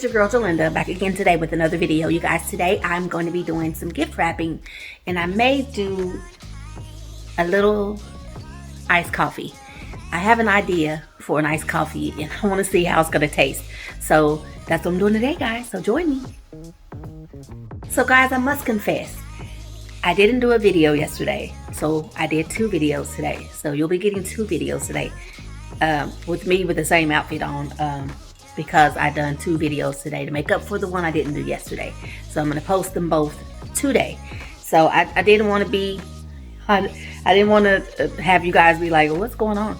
your girl Gerlinda, back again today with another video. You guys, today I'm going to be doing some gift wrapping, and I may do a little iced coffee. I have an idea for an iced coffee, and I want to see how it's going to taste. So that's what I'm doing today, guys, so join me. So guys, I must confess, I didn't do a video yesterday, so I did 2 videos today. So you'll be getting 2 videos today with me with the same outfit on. Because I done 2 videos today to make up for the one I didn't do yesterday. So I'm gonna post them both today. So I didn't want to be, I didn't want to have you guys be like, well, what's going on?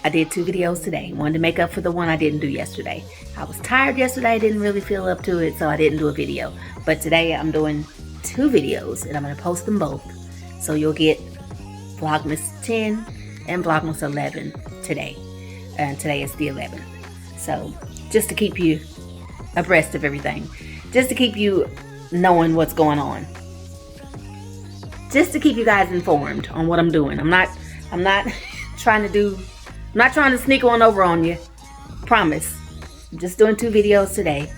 I did 2 videos today. Wanted to make up for the one I didn't do yesterday. I was tired yesterday. I didn't really feel up to it, so I didn't do a video. But today I'm doing 2 videos, and I'm gonna post them both. So you'll get Vlogmas 10 and Vlogmas 11 today. And today is the 11th. So just to keep you abreast of everything, just to keep you knowing what's going on, just to keep you guys informed on what I'm doing. I'm not trying to sneak one over on you. Promise. I'm just doing 2 videos today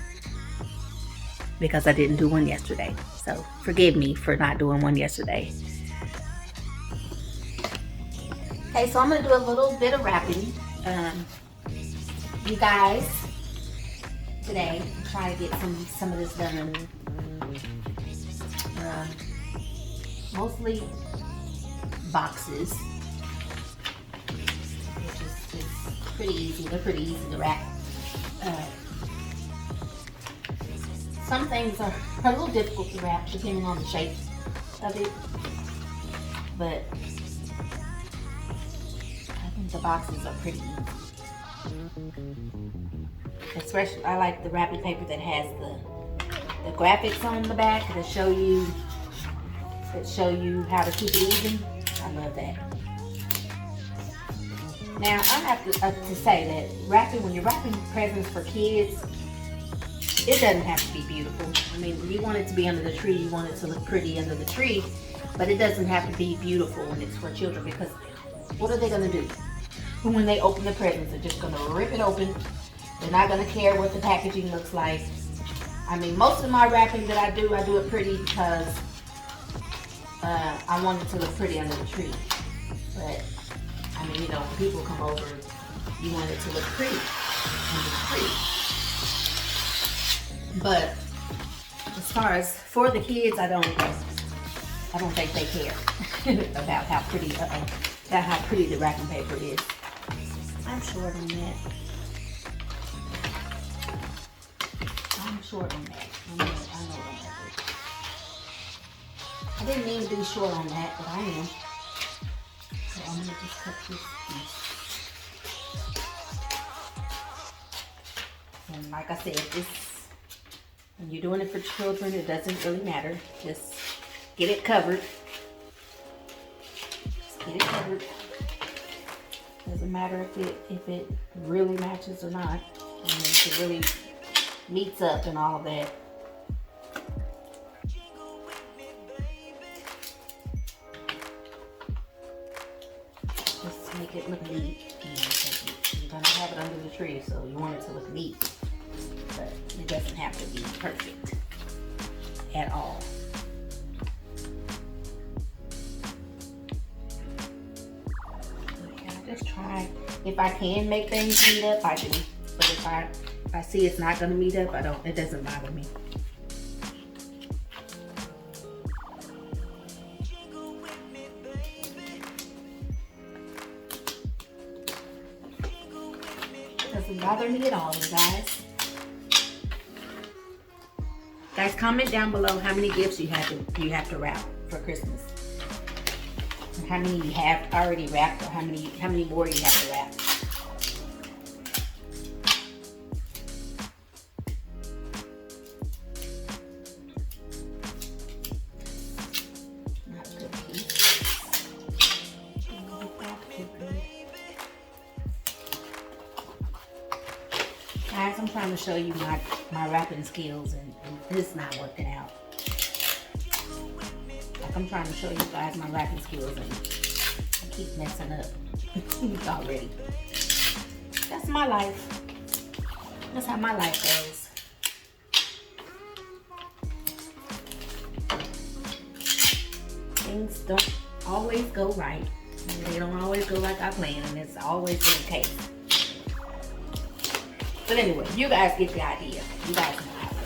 because I didn't do one yesterday. So forgive me for not doing one yesterday. Okay, so I'm gonna do a little bit of wrapping. You guys, today I'm trying to get some of this done. Mostly boxes, which is pretty easy. They're pretty easy to wrap. Some things are a little difficult to wrap depending on the shape of it, but I think the boxes are pretty easy. Especially, I like the wrapping paper that has the graphics on the back that show you how to keep it even. I love that. Now I have to say that when you're wrapping presents for kids, it doesn't have to be beautiful. I mean, you want it to be under the tree, you want it to look pretty under the tree, but it doesn't have to be beautiful when it's for children, because what are they gonna do? When they open the presents, they're just gonna rip it open. They're not gonna care what the packaging looks like. I mean, most of my wrapping that I do it pretty because I want it to look pretty under the tree. But I mean, you know, when people come over, you want it to look pretty under the tree. But as far as for the kids, I don't think they care about how pretty the wrapping paper is. I'm short on that. I know that. I didn't mean to be short on that, but I am. So I'm gonna just cut this piece. And like I said, when you're doing it for children, it doesn't really matter. Just get it covered. Doesn't matter if it really matches or not. I mean, if it really meets up and all of that. Just to make it look neat. You're gonna have it under the tree, so you want it to look neat. But it doesn't have to be perfect at all. Just try. If I can make things meet up, I do. But if I see it's not gonna meet up, it doesn't bother me. Doesn't bother me at all, you guys. Guys, comment down below how many gifts you have to wrap for Christmas. How many you have already wrapped, or how many more you have to wrap. Not a good piece. Guys, I'm trying to show you my wrapping skills, and it's not working out. I'm trying to show you guys my wrapping skills, and I keep messing up already. That's my life. That's how my life goes. Things don't always go right. They don't always go like I planned, and it's always been the case. But anyway, you guys get the idea. You guys know how it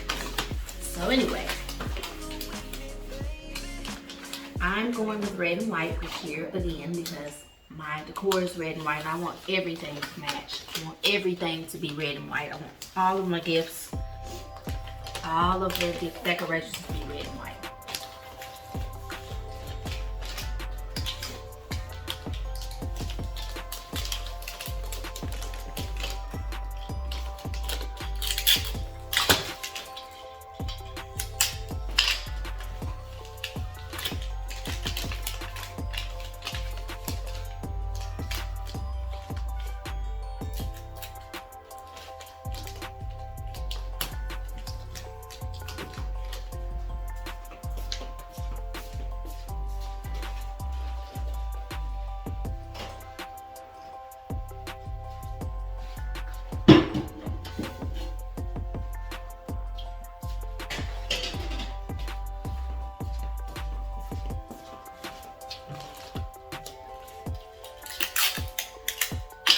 goes. So anyway, I'm going with red and white this year again because my decor is red and white, and I want everything to match. I want everything to be red and white. I want all of my gifts, all of the gift decorations to be red and white.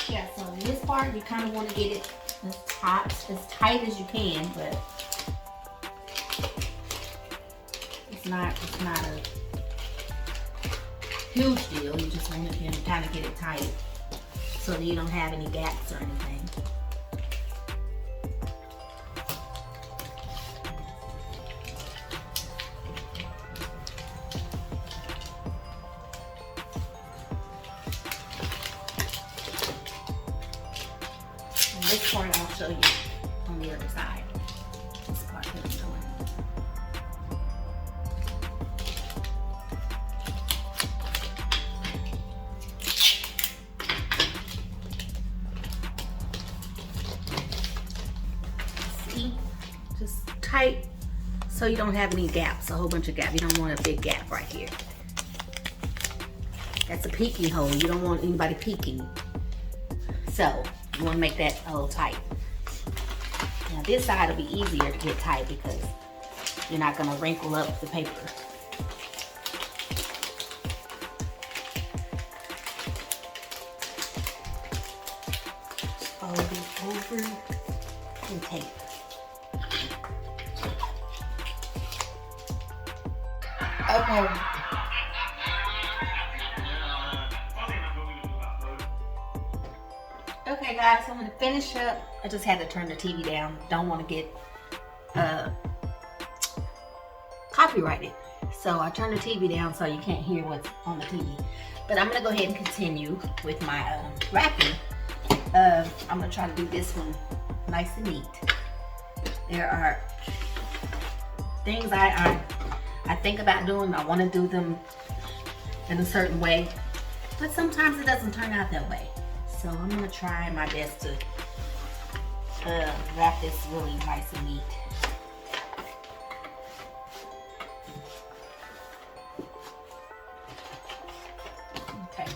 Yeah, so in this part, you kind of want to get it as tight as you can, but it's not a huge deal. You just want to kind of get it tight so that you don't have any gaps or anything. This part I'll show you on the other side. This part that I'm doing. See? Just tight so you don't have any gaps, a whole bunch of gaps. You don't want a big gap right here. That's a peeking hole. You don't want anybody peeking. So you want to make that a little tight. Now this side will be easier to get tight because you're not going to wrinkle up the paper. Just fold it over and tape. Okay. Okay guys, so I'm going to finish up. I just had to turn the TV down. Don't want to get copyrighted. So I turned the TV down so you can't hear what's on the TV. But I'm going to go ahead and continue with my wrapping. I'm going to try to do this one nice and neat. There are things I think about doing. I want to do them in a certain way. But sometimes it doesn't turn out that way. So I'm going to try my best to wrap this really nice and neat. Okay.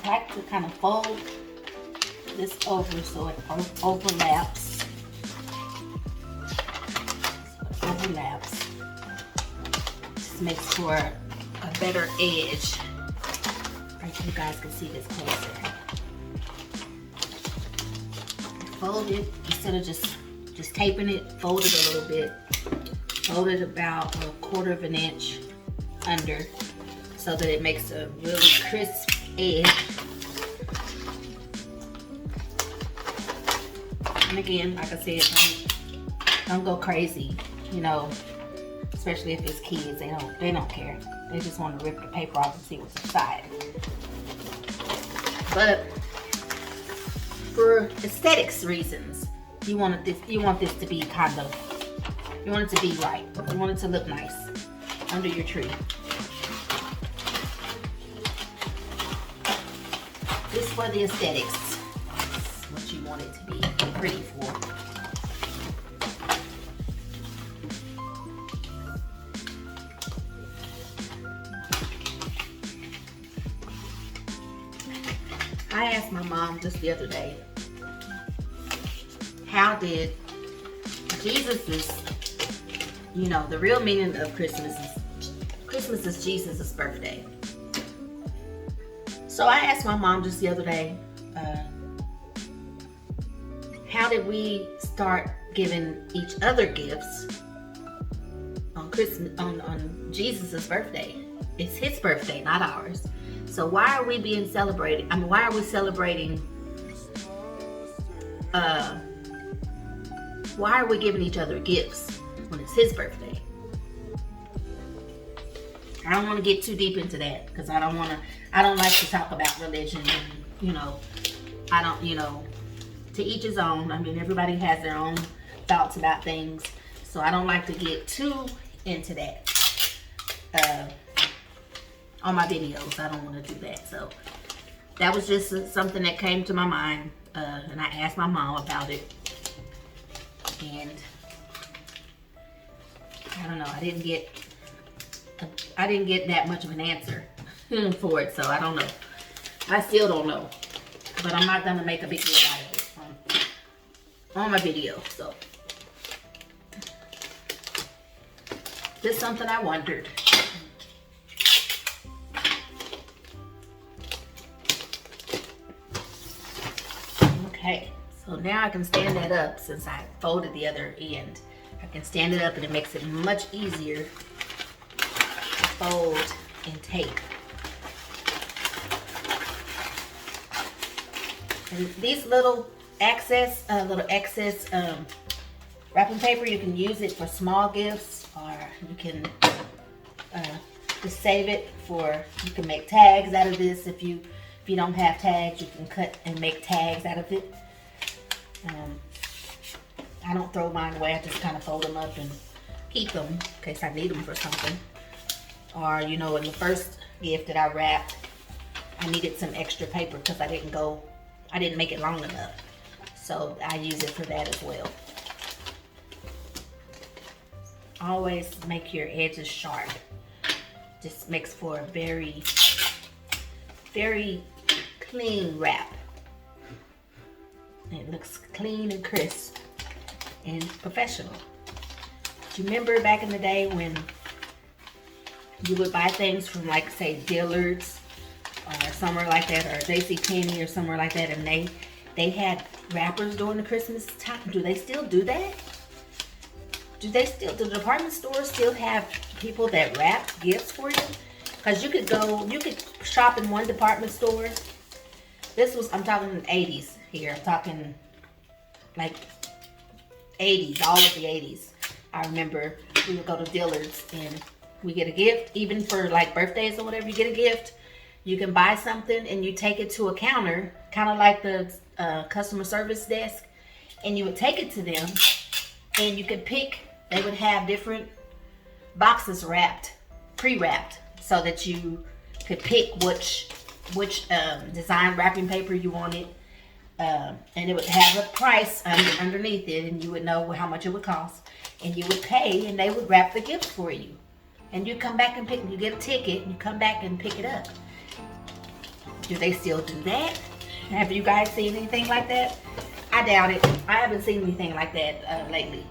I like to kind of fold this over so it overlaps. So it overlaps. Just makes for a better edge. Right, so you guys can see this closer. Fold it instead of just taping it. Fold it a little bit. Fold it about 1/4 of an inch under so that it makes a really crisp edge. And again, like I said, don't go crazy, you know, especially if it's kids. They don't care. They just want to rip the paper off and see what's inside. But for aesthetics reasons, you want this to be kind of, you want it to be right. You want it to look nice under your tree. Just for the aesthetics. That's what you want it to be pretty for. I asked my mom just the other day, how did Jesus's, you know, the real meaning of Christmas is Jesus' birthday. So I asked my mom just the other day, how did we start giving each other gifts on Christmas, on Jesus' birthday? It's his birthday, not ours. So why are we being celebrated? I mean, why are we celebrating? Why are we giving each other gifts when it's his birthday? I don't want to get too deep into that because I don't like to talk about religion. And, you know, to each his own. I mean, everybody has their own thoughts about things. So I don't like to get too into that. On my videos, I don't want to do that. So that was just something that came to my mind, and I asked my mom about it, and I don't know, I didn't get that much of an answer for it, so I don't know. I still don't know, but I'm not gonna make a big deal out of it on my video. So just something I wondered. Okay, so now I can stand that up since I folded the other end. I can stand it up and it makes it much easier to fold and tape. And these little excess wrapping paper, you can use it for small gifts, or you can just save it for, you can make tags out of this. If you don't have tags, you can cut and make tags out of it. I don't throw mine away. I just kind of fold them up and keep them in case I need them for something. Or, you know, in the first gift that I wrapped, I needed some extra paper because I didn't make it long enough. So I use it for that as well. Always make your edges sharp. Just makes for a very, very clean wrap. It looks clean and crisp and professional. Do you remember back in the day when you would buy things from, like, say, Dillard's or somewhere like that, or JCPenney or somewhere like that, and they had wrappers during the Christmas time? Do they still do that? Do the department stores still have people that wrap gifts for you? Because you could shop in one department store. I'm talking in the 80s here. I'm talking like 80s, all of the 80s. I remember we would go to Dillard's and we get a gift, even for like birthdays or whatever. You get a gift, you can buy something and you take it to a counter, kind of like the customer service desk, and you would take it to them and you could pick. They would have different boxes wrapped, pre-wrapped, so that you could pick which design wrapping paper you wanted, and it would have a price underneath it, and you would know how much it would cost, and you would pay, and they would wrap the gift for you, and you come back and pick. You get a ticket, and you come back and pick it up. Do they still do that? Have you guys seen anything like that? I doubt it. I haven't seen anything like that lately.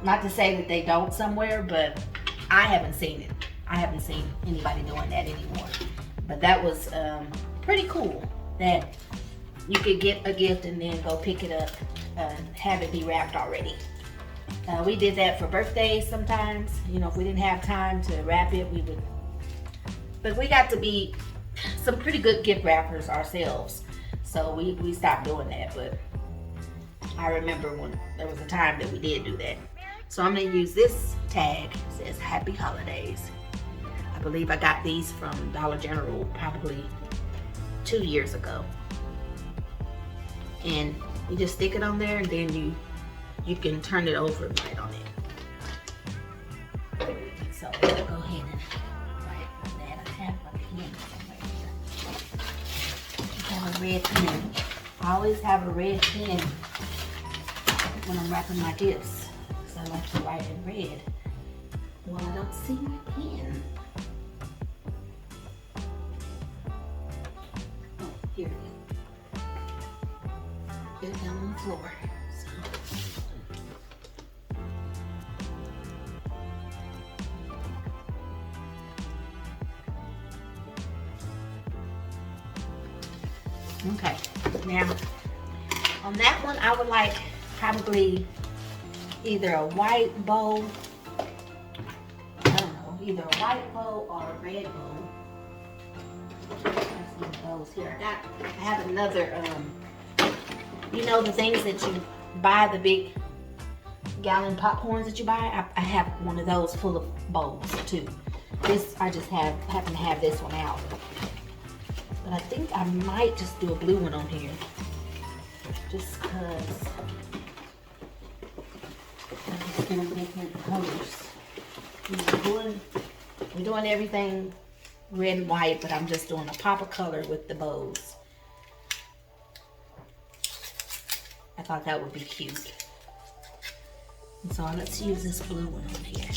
Not to say that they don't somewhere, but I haven't seen it. I haven't seen anybody doing that anymore. But that was pretty cool that you could get a gift and then go pick it up and have it be wrapped already. We did that for birthdays sometimes. You know, if we didn't have time to wrap it, we would. But we got to be some pretty good gift wrappers ourselves. So we stopped doing that. But I remember when there was a time that we did do that. So I'm going to use this tag. It says Happy Holidays. I believe I got these from Dollar General probably 2 years ago. and you just stick it on there, and then you can turn it over and write on it. So I'll go ahead and write on that. I have a pen somewhere here. I have a red pen. I always have a red pen when I'm wrapping my gifts, because I like to write in red. Well, I don't see my pen. Oh, here it is. Get it down on the floor. Okay, now on that one I would like probably either a white bow, I don't know, either a white bow or a red bow. There's some bows here. I have another, you know the things that you buy, the big gallon popcorns that you buy? I have one of those full of bows too. This, I just happen to have this one out. But I think I might just do a blue one on here. Just because I'm just gonna make different colors. We're doing everything red and white, but I'm just doing a pop of color with the bows. I thought that would be cute. And so let's use this blue one on here.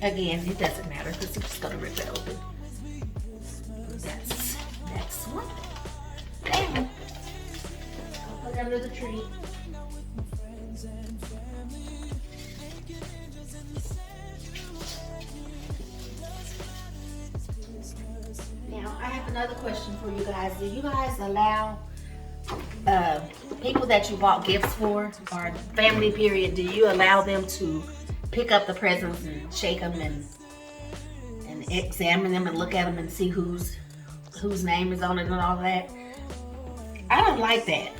Again, it doesn't matter because I'm just gonna rip it open. That's next one. Bam! I'll put it under the tree. Now, I have another question for you guys. Do you guys allow people that you bought gifts for, or family period, do you allow them to pick up the presents and shake them and examine them and look at them and see whose name is on it and all that? I don't like that.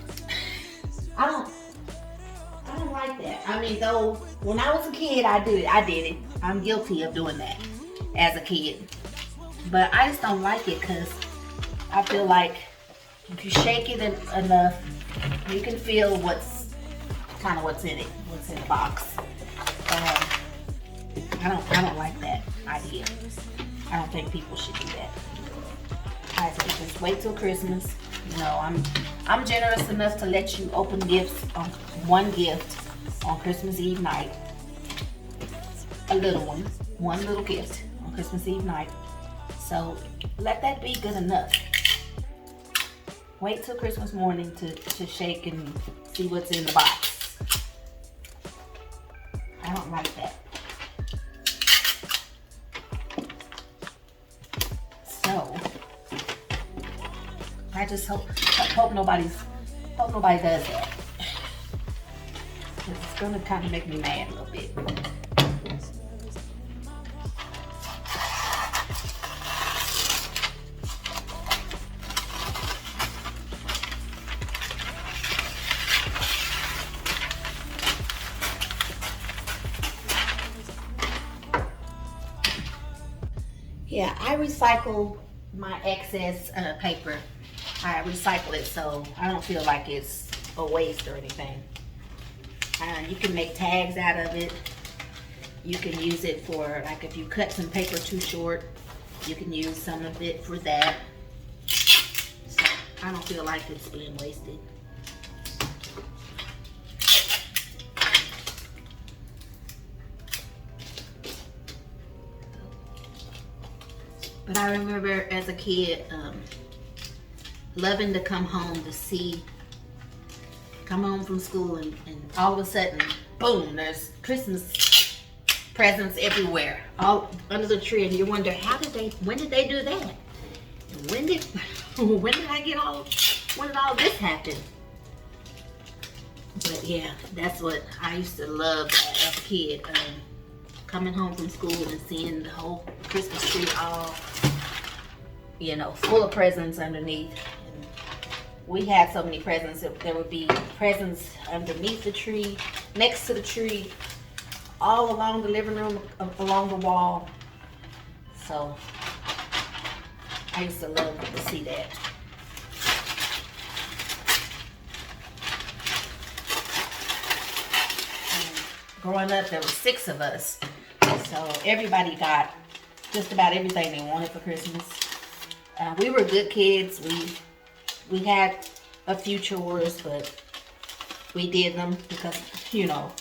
I don't like that. I mean, though, when I was a kid, I did it. I'm guilty of doing that as a kid. But I just don't like it because I feel like if you shake it enough, you can feel what's in it, what's in the box. I don't like that idea. I don't think people should do that. I say just wait till Christmas. You know, I'm generous enough to let you open gifts on one gift on Christmas Eve night. A little one little gift on Christmas Eve night. So let that be good enough. Wait till Christmas morning to shake and see what's in the box. I don't like that. So I just hope nobody does that. It's gonna kind of make me mad a little bit. Yeah, I recycle my excess paper. I recycle it so I don't feel like it's a waste or anything. You can make tags out of it. You can use it for, like, if you cut some paper too short, you can use some of it for that. So I don't feel like it's being wasted. But I remember as a kid, loving to come home from school and all of a sudden, boom, there's Christmas presents everywhere, all under the tree, and you wonder, when did they do that? And when did all this happen? But yeah, that's what I used to love as a kid. Coming home from school and seeing the whole Christmas tree all, full of presents underneath. And we had so many presents. There would be presents underneath the tree, next to the tree, all along the living room, along the wall. So I used to love to see that. growing up, there were 6 of us. So everybody got just about everything they wanted for Christmas. We were good kids. We had a few chores, but we did them because, you know,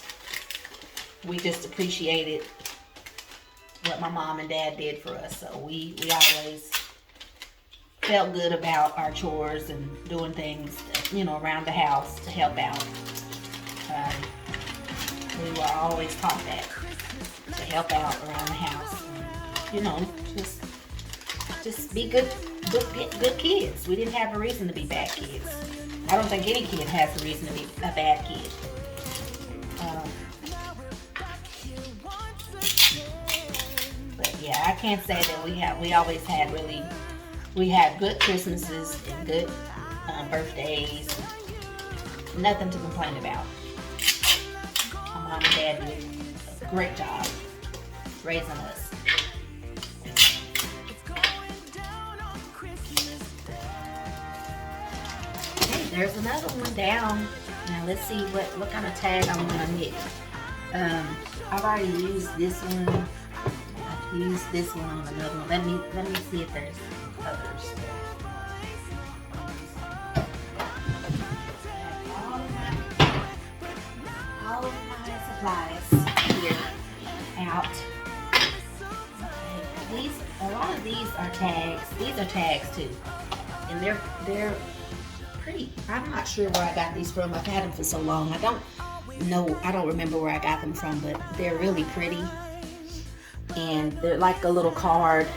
we just appreciated what my mom and dad did for us. So we always felt good about our chores and doing things, you know, around the house to help out. We were always taught that, to help out around the house. And, you know, just be good kids. We didn't have a reason to be bad kids. I don't think any kid has a reason to be a bad kid. But yeah, I can't say that we always had we had good Christmases and good birthdays. Nothing to complain about. My mom and dad did a great job raising us. Okay, there's another one down. Now let's see what kind of tag I'm gonna knit. I've already used this one. I've used this one on another one. Let me see if there's others. All of my supplies here out. Okay. A lot of these are tags. These are tags too, and they're pretty. I'm not sure where I got these from. I've had them for so long. I don't remember where I got them from, but they're really pretty, and they're like a little card,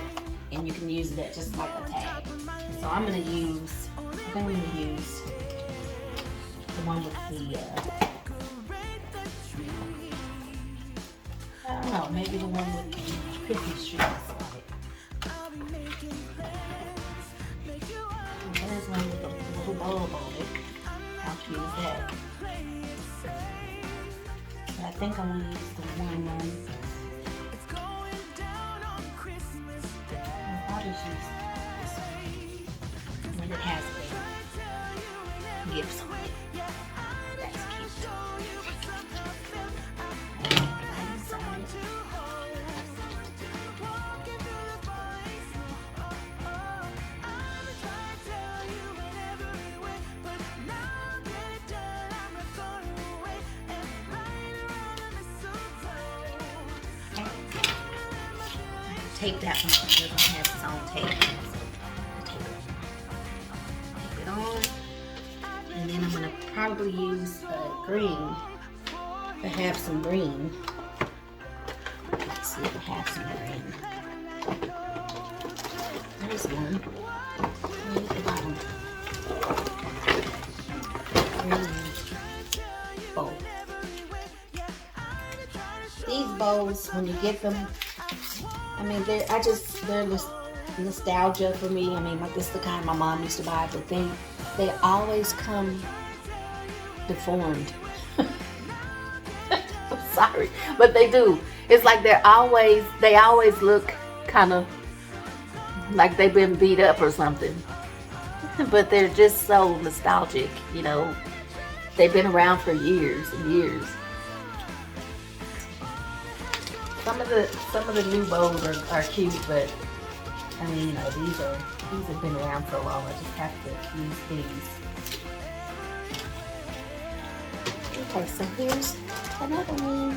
and you can use that just like a tag. So I'm gonna use the one with the I don't know, maybe the one with the Christmas trees on it. There's one with a little bulb on it. How cute is that? But I think I'm gonna use the one. I'll just use this one. When it has gifts on it. That's cute. Take that one because it doesn't have its own tape. So take it on. And then I'm going to probably use green. I have some green. Let's see if I have some green. There's one. Right at the bottom. Green bowl. These bowls, when you get them, I mean, they're nostalgia for me. I mean, this is the kind my mom used to buy, but they always come deformed. I'm sorry, but they do. It's like they always look kind of like they've been beat up or something. But they're just so nostalgic, you know. They've been around for years and years. Some of the new bowls are cute, but I mean, you know, these have been around for a while. I just have to use these. Okay, so here's another one.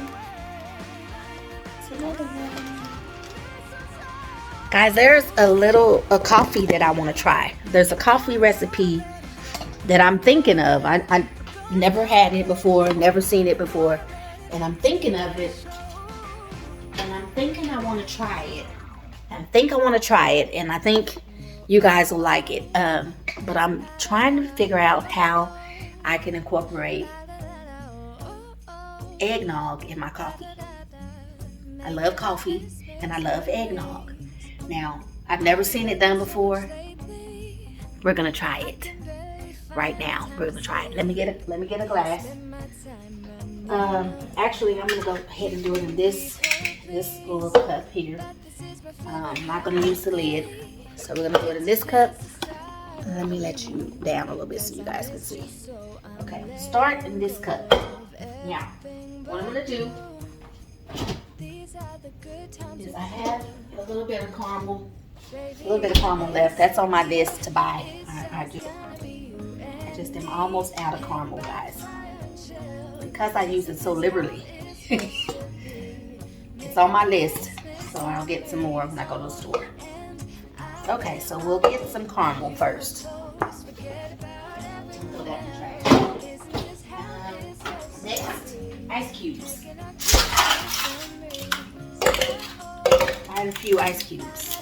It's another one. Guys, there's a coffee that I want to try. There's a coffee recipe that I'm thinking of. I never had it before, never seen it before, and I'm thinking of it. And I'm thinking I want to try it. And I think you guys will like it. But I'm trying to figure out how I can incorporate eggnog in my coffee. I love coffee and I love eggnog. Now, I've never seen it done before. We're gonna try it right now. We're gonna try it. Let me get a glass. Actually, I'm gonna go ahead and do it in this little cup here. I'm not gonna use the lid, so we're gonna do it in this cup. Let me let you down a little bit so you guys can see. Okay, start in this cup. Now, what I'm gonna do is I have a little bit of caramel, left. That's on my list to buy. I just am almost out of caramel, guys, because I use it so liberally. It's on my list, so I'll get some more when I go to the store. Okay, so we'll get some caramel first. Put that in the trash. Next, ice cubes. Add a few ice cubes.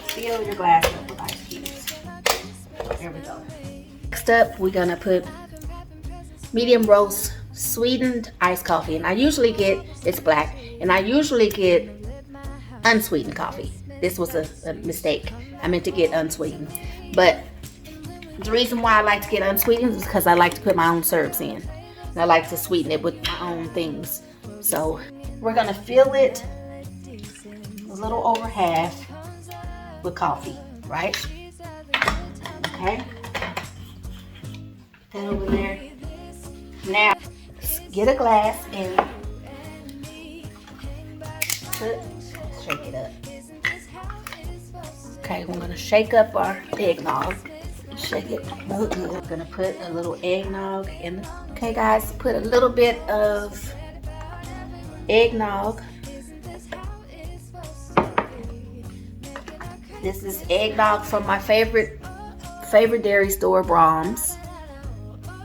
Fill your glass up with ice cubes. There we go. Next up, we're gonna put medium roast sweetened iced coffee, and I usually get, it's black, and I usually get unsweetened coffee. This was a mistake. I meant to get unsweetened, but the reason why I like to get unsweetened is because I like to put my own syrups in, and I like to sweeten it with my own things. So we're gonna fill it a little over half with coffee, right? Okay, put that over there. Now get a glass and shake it up. Okay, we're gonna shake up our eggnog. Shake it real good. We're gonna put a little eggnog in. Okay, guys, put a little bit of eggnog. This is eggnog from my favorite dairy store, Brahms.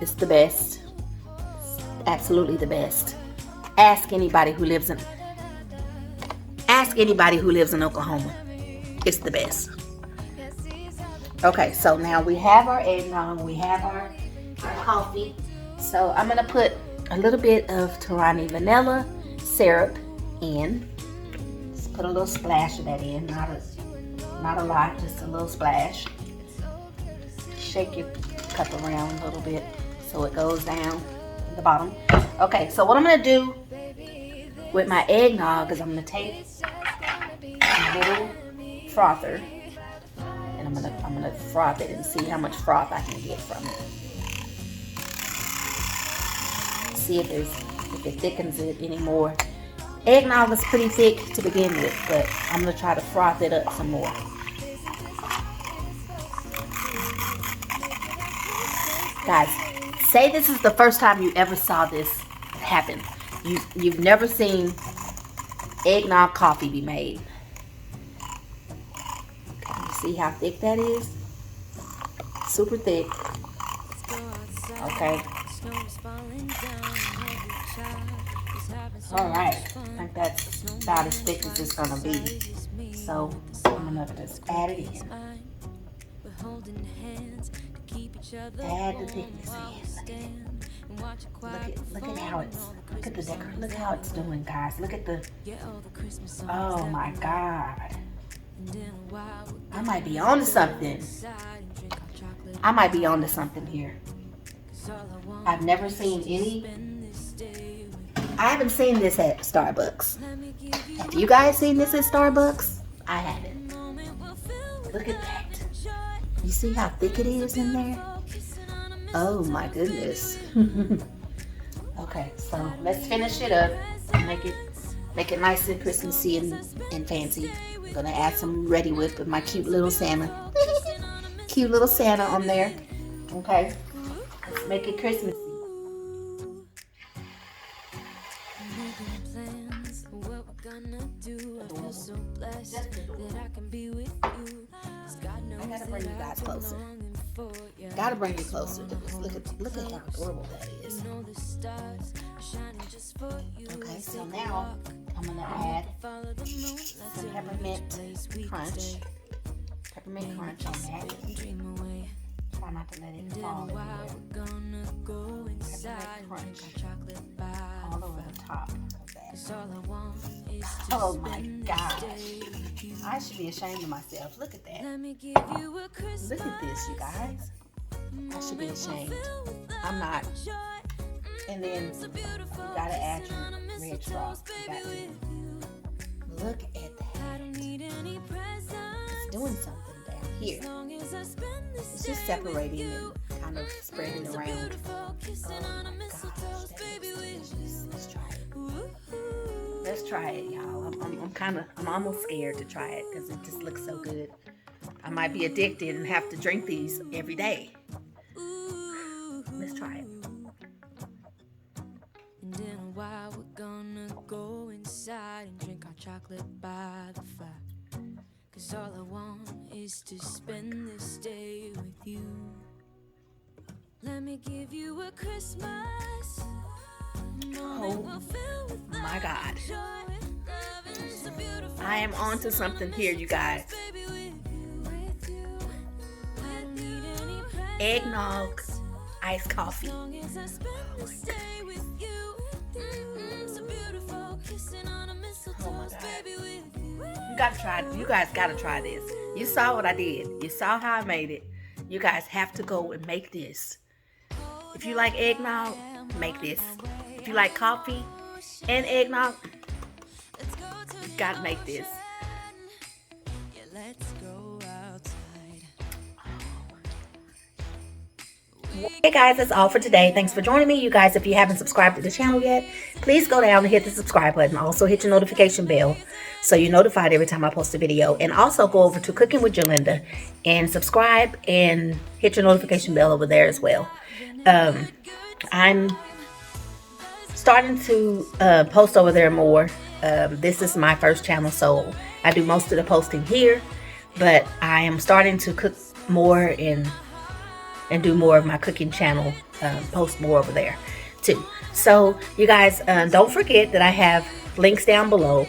It's the best. It's absolutely the best. Ask anybody who lives in Oklahoma. It's the best. Okay, so now we have our eggnog, we have our coffee. So I'm gonna put a little bit of Torani vanilla syrup in. Just put a little splash of that in, not a lot, just a little splash. Shake your cup around a little bit so it goes down at the bottom. Okay, so what I'm gonna do with my eggnog is I'm gonna take a little frother, and I'm gonna froth it and see how much froth I can get from it. See if it thickens it anymore. Eggnog is pretty thick to begin with, but I'm gonna try to froth it up some more. Guys, say this is the first time you ever saw this happen. You've never seen eggnog coffee be made. You see how thick that is? Super thick. Okay. Alright. I think that's about as thick as it's gonna be. So I'm gonna just add it in. Add the thickness in. Look at how it's doing, guys. Look at the, oh my God. I might be onto something. Here. I've never seen I haven't seen this at Starbucks. Have you guys seen this at Starbucks? I haven't. Look at that. You see how thick it is in there? Oh my goodness. Okay, so let's finish it up and make it nice and Christmassy and fancy. I'm gonna add some Ready Whip with my cute little Santa. Cute little Santa on there. Okay, let's make it Christmassy. I gotta bring you guys closer. Gotta bring you closer to this. Look at how adorable that is. Okay, so now I'm gonna add some peppermint crunch. Peppermint crunch on that. Try not to let it fall anywhere. Peppermint crunch all over the top of that. Oh my gosh. I should be ashamed of myself. Look at that. Look at this, you guys. I should be ashamed. I'm not. And then you gotta add your red straws. Look at that. It's doing something down here. It's just separating and kind of spread it around. Oh my gosh, that looks delicious. Let's try it. Let's try it, y'all. I'm almost scared to try it because it just looks so good. I might be addicted and have to drink these every day. Let's try it. And in a while we're gonna go inside and drink our chocolate by the fire. 'Cause all I want is to spend this day with you. Let me give you a Christmas. Oh my God. I am onto something here, you guys. Eggnog iced coffee. Oh my God. You gotta try it. You guys gotta try this. You saw what I did. You saw how I made it. You guys have to go and make this. If you like eggnog, make this. If you like coffee and eggnog, you gotta make this. Hey guys, that's all for today. Thanks for joining me. You guys, if you haven't subscribed to the channel yet, please go down and hit the subscribe button. Also hit your notification bell so you're notified every time I post a video. And also go over to Cooking with Gerlinda and subscribe and hit your notification bell over there as well. I'm starting to post over there more. This is my first channel, so I do most of the posting here, but I am starting to cook more and do more of my cooking channel, post more over there too. So you guys, don't forget that I have links down below.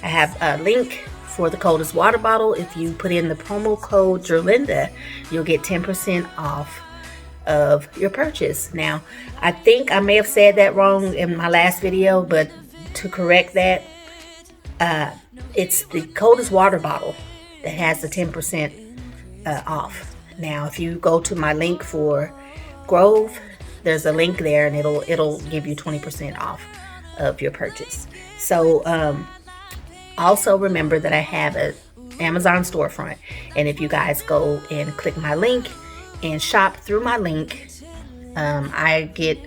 I have a link for the Coldest water bottle. If you put in the promo code Gerlinda, you'll get 10% off of your purchase. Now, I think I may have said that wrong in my last video, but to correct that, it's the Coldest water bottle that has the 10% off. Now, if you go to my link for Grove, there's a link there, and it'll give you 20% off of your purchase. So, also remember that I have an Amazon storefront, and if you guys go and click my link and shop through my link, I get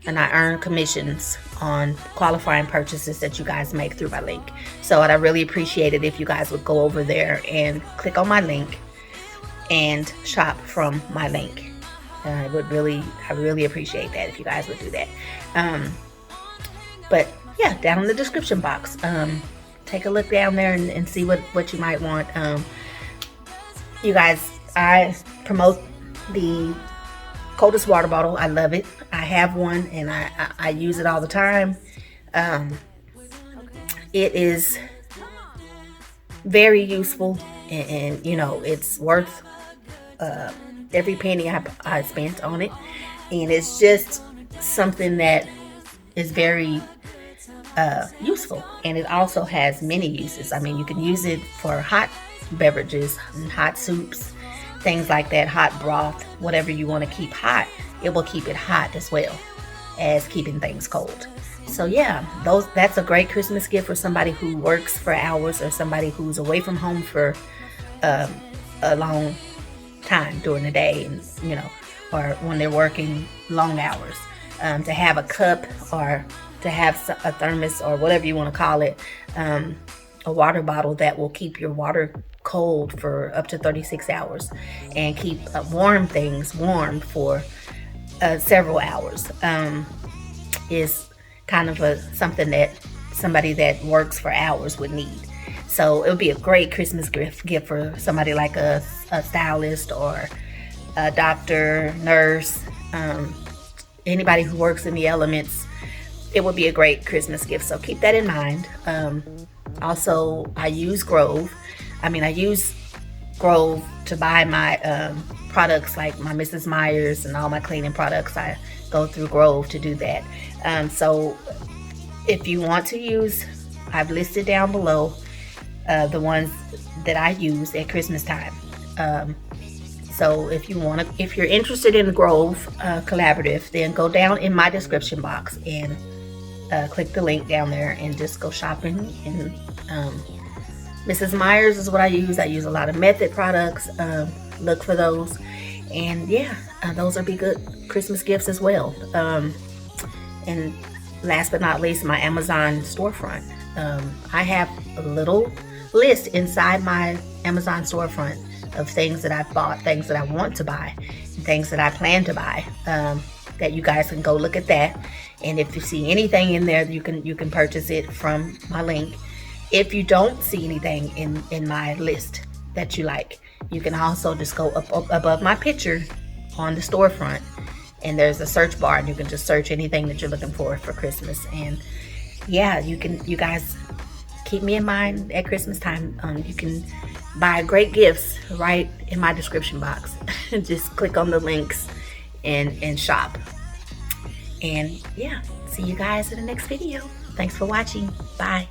and I earn commissions on qualifying purchases that you guys make through my link. So I'd really appreciate it if you guys would go over there and click on my link and shop from my link. I really appreciate that if you guys would do that. But yeah, down in the description box, take a look down there and see what you might want. You guys, I promote the Coldest water bottle. I love it. I have one and I use it all the time. It is very useful, and you know, it's worth every penny I spent on it, and it's just something that is very useful, and it also has many uses. I mean, you can use it for hot beverages and hot soups, things like that, hot broth, whatever you want to keep hot. It will keep it hot as well as keeping things cold. So yeah, that's a great Christmas gift for somebody who works for hours, or somebody who's away from home for a long time during the day, and you know, or when they're working long hours, to have a cup, or to have a thermos, or whatever you want to call it, a water bottle that will keep your water cold for up to 36 hours and keep warm things warm for several hours, is kind of something that somebody that works for hours would need. So it would be a great Christmas gift for somebody like a stylist, or a doctor, nurse, anybody who works in the elements. It would be a great Christmas gift, so keep that in mind. Also, I use Grove. I use Grove to buy my products, like my Mrs. Meyer's and all my cleaning products. I go through Grove to do that. So if you want to use, I've listed down below the ones that I use at Christmas time. So if you're interested in the Grove collaborative, then go down in my description box and click the link down there and just go shopping. And Mrs. Meyer's is what I use. I use a lot of Method products. Look for those. And yeah, those will be good Christmas gifts as well. And last but not least, my Amazon storefront. I have a little list inside my Amazon storefront of things that I've bought, things that I want to buy, and things that I plan to buy, that you guys can go look at that. And if you see anything in there, you can purchase it from my link. If you don't see anything in my list that you like, you can also just go up above my picture on the storefront, and there's a search bar, and you can just search anything that you're looking for Christmas. And yeah, you guys keep me in mind at Christmas time. You can buy great gifts right in my description box. Just click on the links and shop. And yeah, see you guys in the next video. Thanks for watching. Bye.